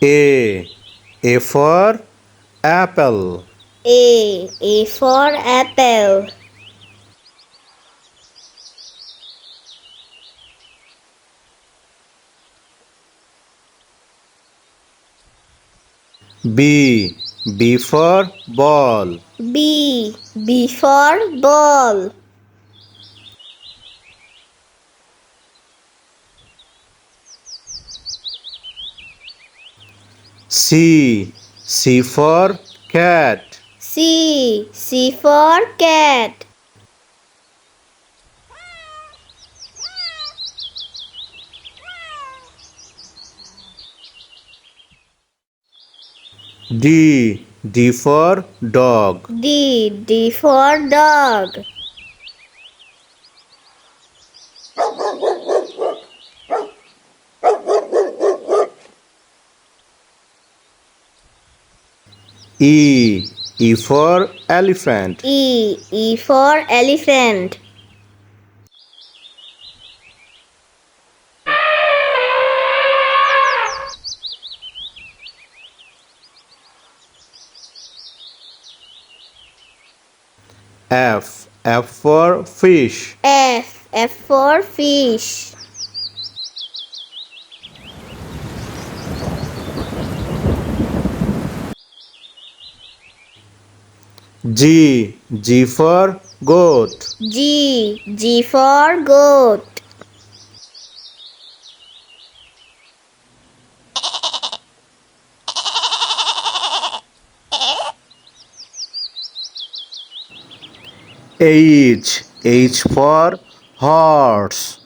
A. A for apple. A for apple. B. B for ball. B for ball. C. C for cat. C for cat. D. D for dog. D for dog. E. E for elephant. E for elephant. F. F for fish. F for fish. G. G for goat. G for goat. H. H for horse.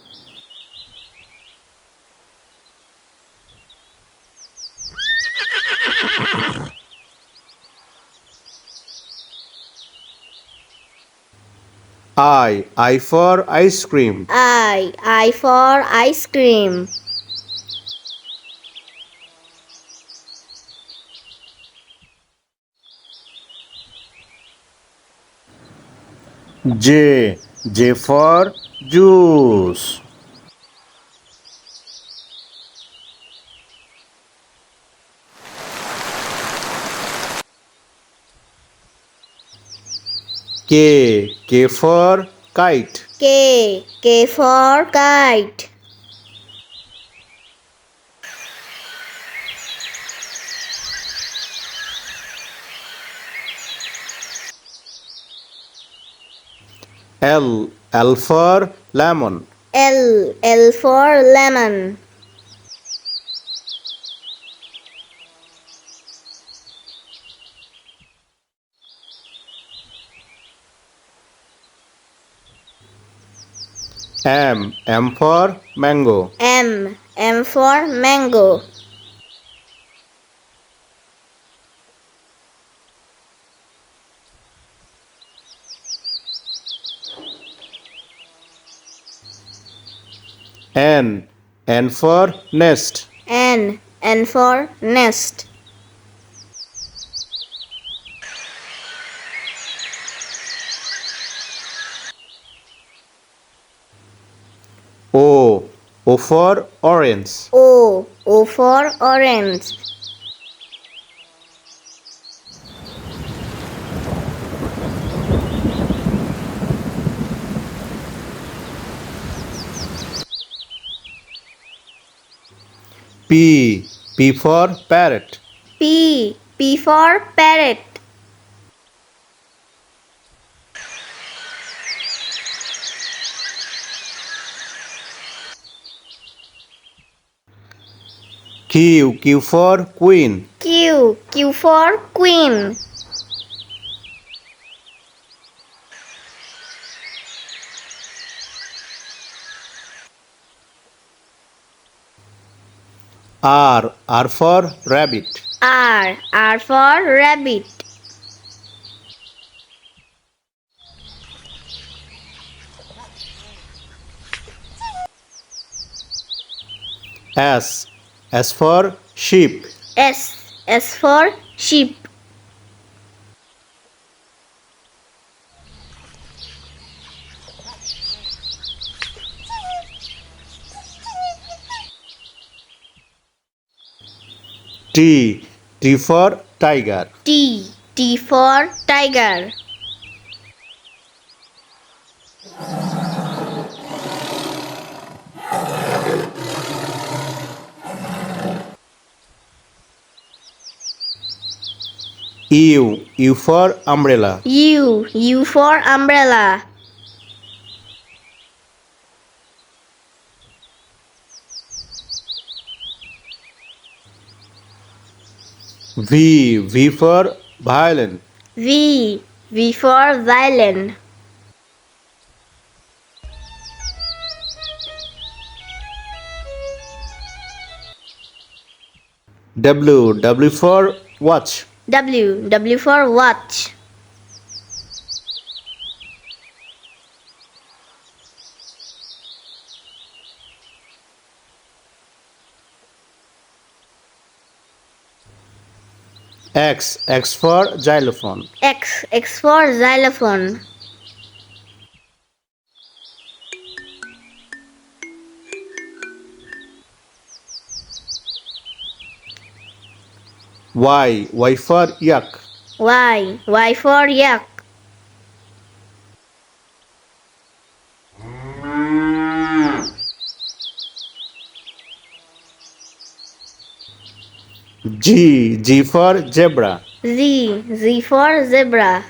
I for ice cream. I for ice cream. J. J for juice. K. K for kite. K for kite. L. L for lemon. L for lemon. M. M for mango. M for mango. N. N for nest. N for nest. O. O for orange. O for orange. P. P for parrot. P for parrot. Q. Q for queen. Q for queen. R. R for rabbit. R for rabbit. S. S for sheep. S for sheep. T. T for tiger. T. T for tiger. U. U for umbrella. U. U for umbrella. V. V for violin. V. V for violin. W. W for watch. W. W for watch. X. X for xylophone. X. X for xylophone. Y. Y for yak. Y. Y for yak. G. G for zebra. Z. Z for zebra.